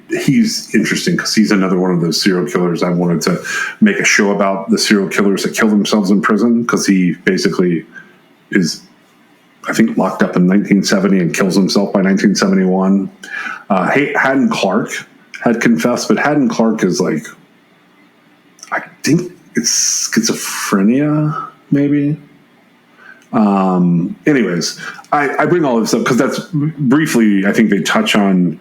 he's interesting because he's another one of those serial killers. I wanted to make a show about the serial killers that kill themselves in prison, because he basically is, I think, locked up in 1970 and kills himself by 1971. Haddon Clark had confessed, but Haddon Clark is like, I think it's schizophrenia, maybe. Anyways, I bring all this up because that's briefly, I think they touch on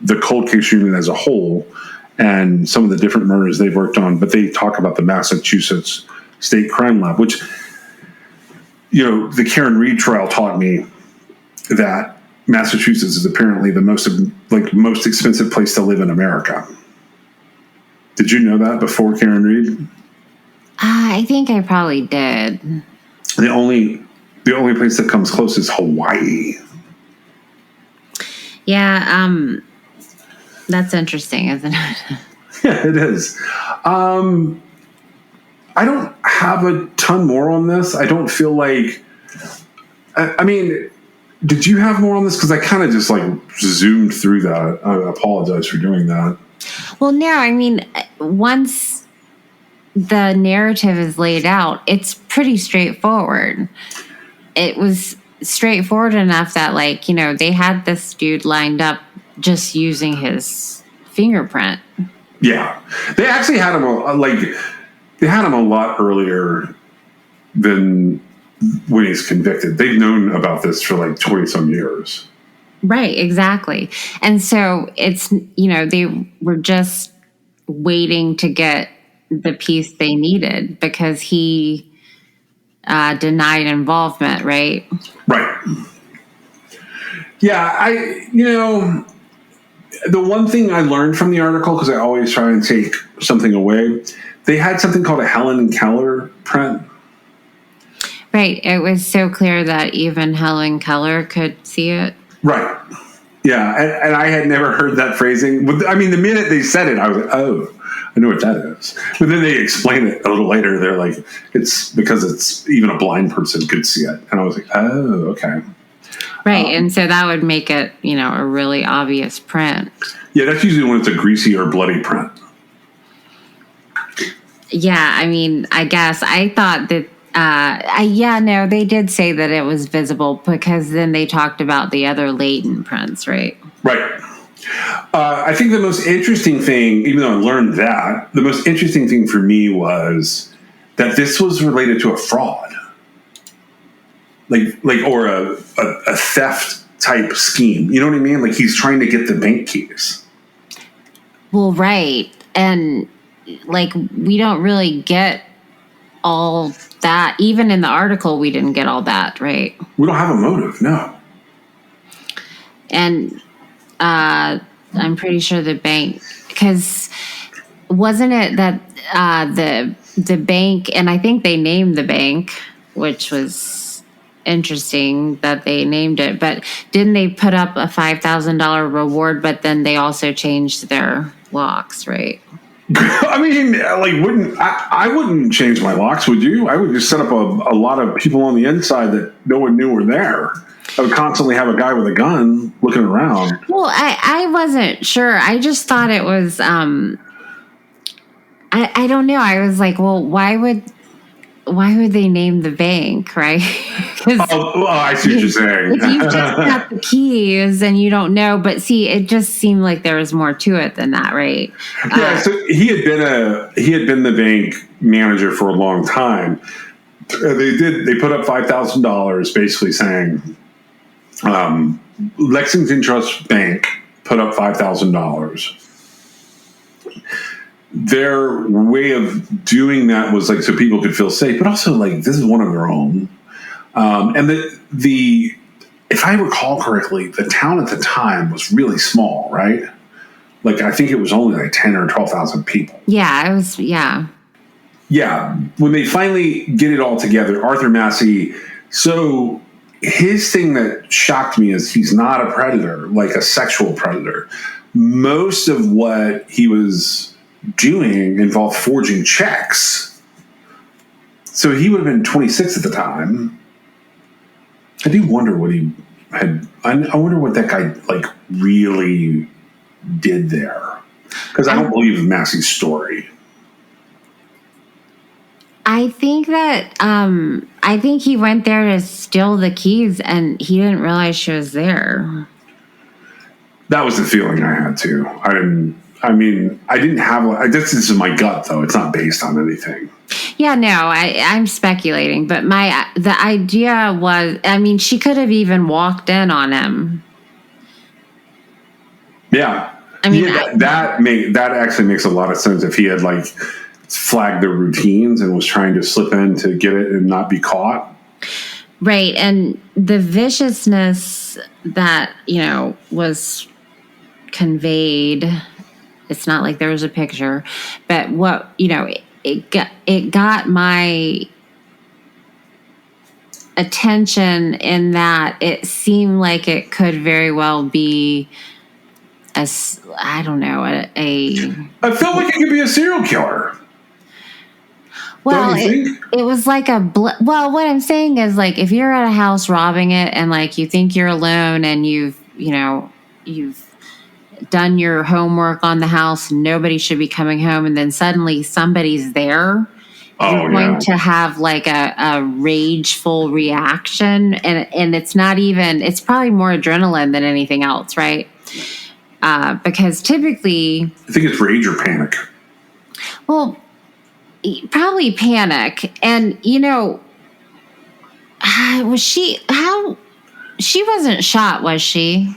the cold case unit as a whole. and some of the different murders they've worked on, but they talk about the Massachusetts State Crime Lab, which, the Karen Reed trial taught me that Massachusetts is apparently the most expensive place to live in America. Did you know that before Karen Reed? I think I probably did. The only place that comes close is Hawaii. Yeah, that's interesting, isn't it? Yeah, it is. I don't have a ton more on this. I don't feel like. I mean, did you have more on this? Because I kind of just zoomed through that. I apologize for doing that. Well, no, I mean, once the narrative is laid out, it's pretty straightforward. It was straightforward enough that, they had this dude lined up just using his fingerprint. Yeah. They actually had him, they had him a lot earlier than when he's convicted. They've known about this for 20-some years. Right, exactly. And so it's, they were just waiting to get the piece they needed because he denied involvement, right? Right. Yeah, the one thing I learned from the article, because I always try and take something away, they had something called a Helen Keller print. Right. It was so clear that even Helen Keller could see it. Right. Yeah, and I had never heard that phrasing. I mean, the minute they said it, I was like, oh, I know what that is. But then they explain it a little later. They're like, it's because it's even a blind person could see it. And I was like, oh, okay. Right, and so that would make it, a really obvious print. Yeah, that's usually when it's a greasy or bloody print. Yeah, I mean, I guess I thought that, they did say that it was visible because then they talked about the other latent prints, right? Right. I think the most interesting thing, even though I learned that, the most interesting thing for me was that this was related to a fraud. Or a theft type scheme. You know what I mean? He's trying to get the bank keys. Well, right. And we don't really get all that. Even in the article, we didn't get all that, right? We don't have a motive, no. And I'm pretty sure the bank, because wasn't it that the bank, and I think they named the bank, which was interesting that they named it, but didn't they put up a $5,000 reward, but then they also changed their locks, right? I mean, I wouldn't change my locks, would you? I would just set up a lot of people on the inside that no one knew were there. I would constantly have a guy with a gun looking around. Well, I wasn't sure. I just thought it was, I don't know. I was like, well, why would they name the bank, right? I see what you're saying. If you've just got the keys and you don't know, but see, it just seemed like there was more to it than that, right? Yeah, so he had been the bank manager for a long time. They put up $5,000, basically saying Lexington Trust Bank put up $5,000. Their way of doing that was so people could feel safe, but also this is one of their own. And the if I recall correctly, the town at the time was really small, right? I think it was only 10 or 12,000 people. Yeah, it was. Yeah. Yeah. When they finally get it all together, Arthur Massey. So his thing that shocked me is he's not a predator, a sexual predator. Most of what he was doing involved forging checks. So he would have been 26 at the time. I do wonder what he had. I wonder what that guy really did there. Because I don't believe Massey's story. I think that I think he went there to steal the keys and he didn't realize she was there. That was the feeling I had too. I didn't have. This is my gut, though. It's not based on anything. Yeah, no, I'm speculating, but the idea was, she could have even walked in on him. Yeah, I mean, that actually makes a lot of sense if he had like flagged their routines and was trying to slip in to get it and not be caught. Right. And the viciousness that, was conveyed, it's not like there was a picture, but what, it got my attention in that it seemed like it could very well be I feel like it could be a serial killer. Well, it was like well, what I'm saying is, like, if you're at a house robbing it and like you think you're alone and you've done your homework on the house, nobody should be coming home, and then suddenly somebody's there, you're going to have like a rageful reaction, and it's not even, it's probably more adrenaline than anything else, right? Because typically, I think it's rage or panic. Well, probably panic. And, she wasn't shot, was she?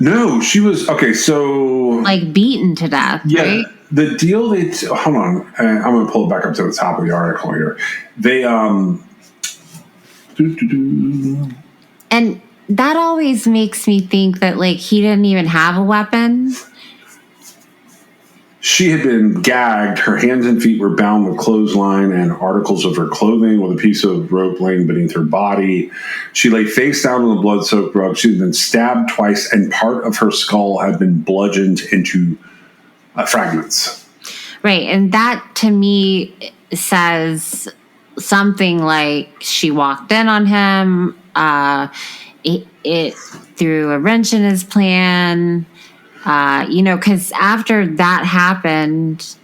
No, she was, okay, so... like beaten to death, right? The deal hold on, I'm going to pull it back up to the top of the article here. They, And that always makes me think that, like, he didn't even have a weapon. She had been gagged. Her hands and feet were bound with clothesline and articles of her clothing with a piece of rope laying beneath her body. She lay face down on the blood-soaked rug. She had been stabbed twice, and part of her skull had been bludgeoned into fragments. Right, and that, to me, says something like she walked in on him, it threw a wrench in his plan. Because after that happened,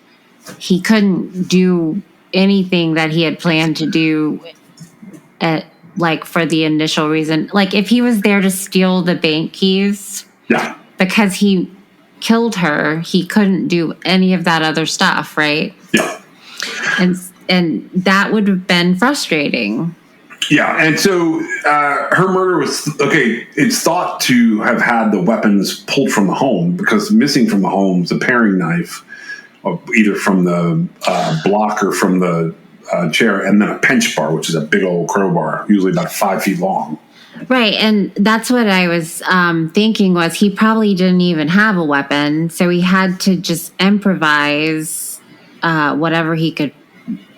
he couldn't do anything that he had planned to do, for the initial reason. Like, if he was there to steal the bank keys, because he killed her, he couldn't do any of that other stuff, right? Yeah. And that would have been frustrating. Yeah, and so her murder was, it's thought to have had the weapons pulled from the home, because missing from the home is a paring knife, either from the block or from the chair, and then a pinch bar, which is a big old crowbar, usually about 5 feet long. Right, and that's what I was thinking, was he probably didn't even have a weapon, so he had to just improvise whatever he could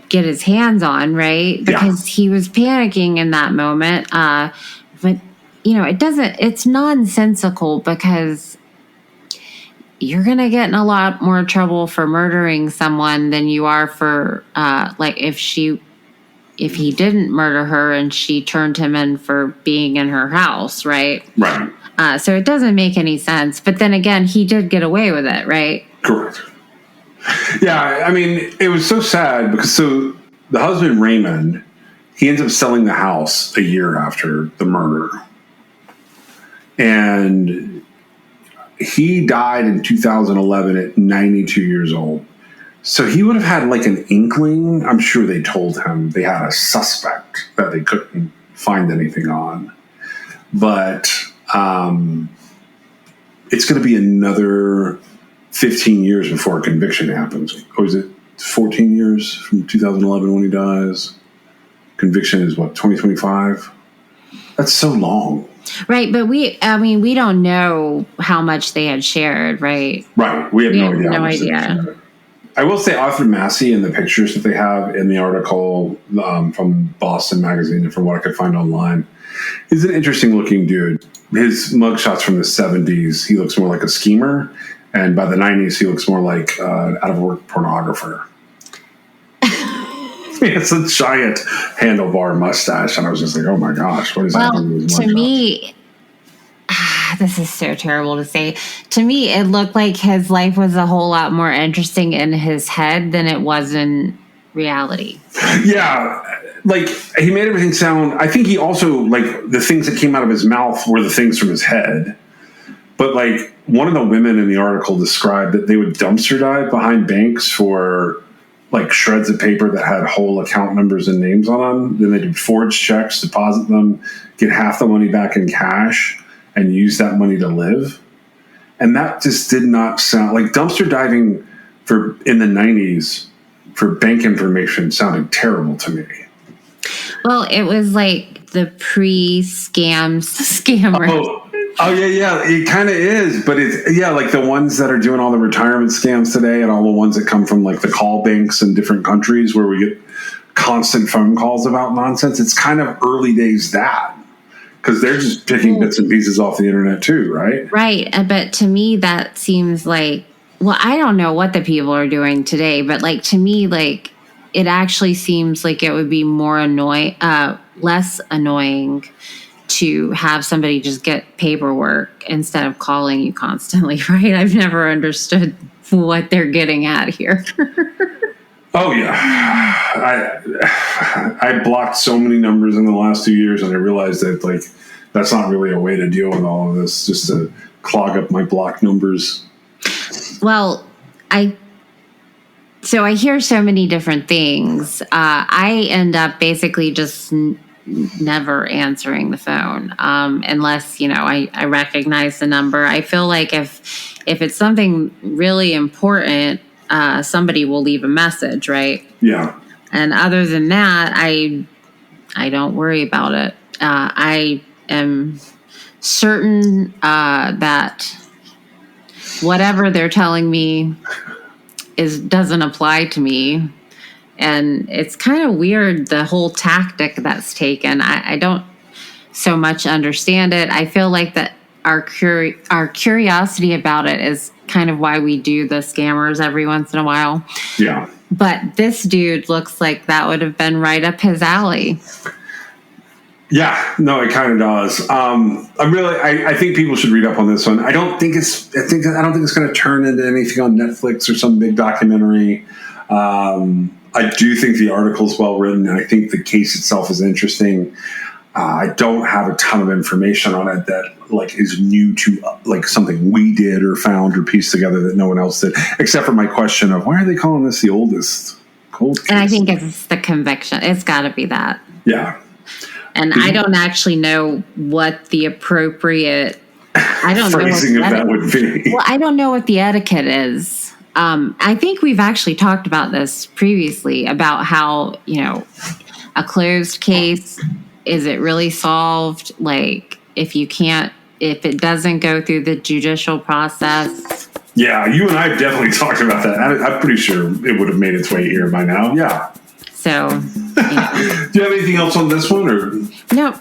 get his hands on, right? Because he was panicking in that moment. But, it's nonsensical, because you're going to get in a lot more trouble for murdering someone than you are for, if he didn't murder her and she turned him in for being in her house, right? Right. So it doesn't make any sense. But then again, he did get away with it, right? Correct. Yeah, I mean, it was so sad because the husband, Raymond, he ends up selling the house a year after the murder. And he died in 2011 at 92 years old. So he would have had like an inkling. I'm sure they told him they had a suspect that they couldn't find anything on. But it's going to be another 15 years before a conviction happens. Or is it 14 years from 2011 when he dies? Conviction is what, 2025? That's so long. Right, but we don't know how much they had shared, right? Right, we have no idea. I will say Arthur Massey in the pictures that they have in the article from Boston Magazine and from what I could find online, he's an interesting looking dude. His mugshots from the 70s, he looks more like a schemer. And by the 90s, he looks more like out-of-work pornographer. He has a giant handlebar mustache, and I was just like, oh my gosh, what is happening to his mustache? To me, this is so terrible to say. To me, it looked like his life was a whole lot more interesting in his head than it was in reality. Yeah, like, he made everything sound... I think he also, like, the things that came out of his mouth were the things from his head. But, like, one of the women in the article described that they would dumpster dive behind banks for, like, shreds of paper that had whole account numbers and names on them. Then they would forge checks, deposit them, get half the money back in cash, and use that money to live. And that just did not sound like dumpster diving in the 90s for bank information sounded terrible to me. Well, it was like the pre-scams scammers. Oh yeah. It kind of is, but like the ones that are doing all the retirement scams today and all the ones that come from like the call banks in different countries where we get constant phone calls about nonsense. It's kind of early days that. Because they're just picking bits and pieces off the internet too, right? Right. But to me, that seems like, well, I don't know what the people are doing today, but like to me, like it actually seems like it would be less annoying to have somebody just get paperwork instead of calling you constantly, right? I've never understood what they're getting at here. Oh yeah, I blocked so many numbers in the last 2 years, and I realized that like that's not really a way to deal with all of this. Just to clog up my blocked numbers. Well, I hear so many different things. I end up basically just never answering the phone unless I recognize the number. I feel like if it's something really important, somebody will leave a message, right? Yeah. And other than that, I don't worry about it. I am certain that whatever they're telling me doesn't apply to me. And it's kind of weird, the whole tactic that's taken. I don't so much understand it. I feel like that our curiosity about it is kind of why we do the scammers every once in a while. Yeah. But this dude looks like that would have been right up his alley. Yeah, no, it kind of does. I think people should read up on this one. I don't think it's going to turn into anything on Netflix or some big documentary. I do think the article's well written, and I think the case itself is interesting. I don't have a ton of information on it that like is new to like something we did or found or pieced together that no one else did, except for my question of why are they calling this the oldest cold case? And I think it's the conviction. It's got to be that. Yeah. And I don't actually know what the appropriate phrasing of that would be. Well, I don't know what the etiquette is. I think we've actually talked about this previously about how, a closed case, is it really solved? Like if it doesn't go through the judicial process. Yeah, you and I have definitely talked about that. I'm pretty sure it would have made its way here by now. Yeah. So, Do you have anything else on this one or? Nope.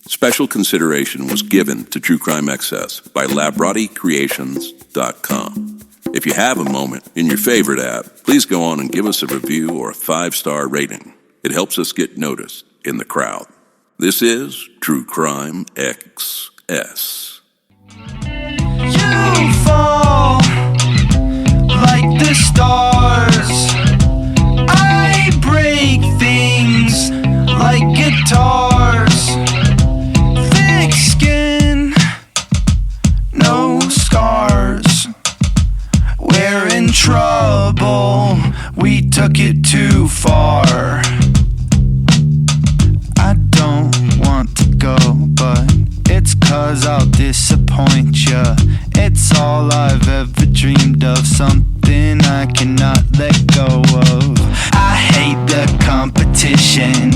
Special consideration was given to True Crime Excess by LabrottieCreations.com. If you have a moment in your favorite app, please go on and give us a review or a 5-star rating. It helps us get noticed in the crowd. This is True Crime XS. You fall like the stars. I break things like guitars. Thick skin, no scars. We're in trouble, we took it too far. I don't want to go, but it's 'cause I'll disappoint ya. It's all I've ever dreamed of, something I cannot let go of. I hate the competition,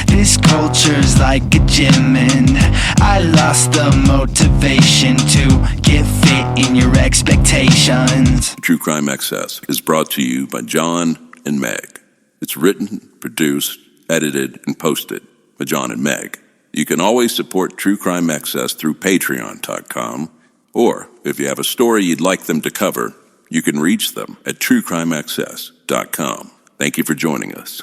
this culture's like a gym, and I lost the motivation to get fit in your expectations. True Crime Excess is brought to you by John and Meg. It's written, produced, edited, and posted by John and Meg. You can always support True Crime Excess through Patreon.com, or if you have a story you'd like them to cover, you can reach them at TrueCrimeAccess.com. Thank you for joining us.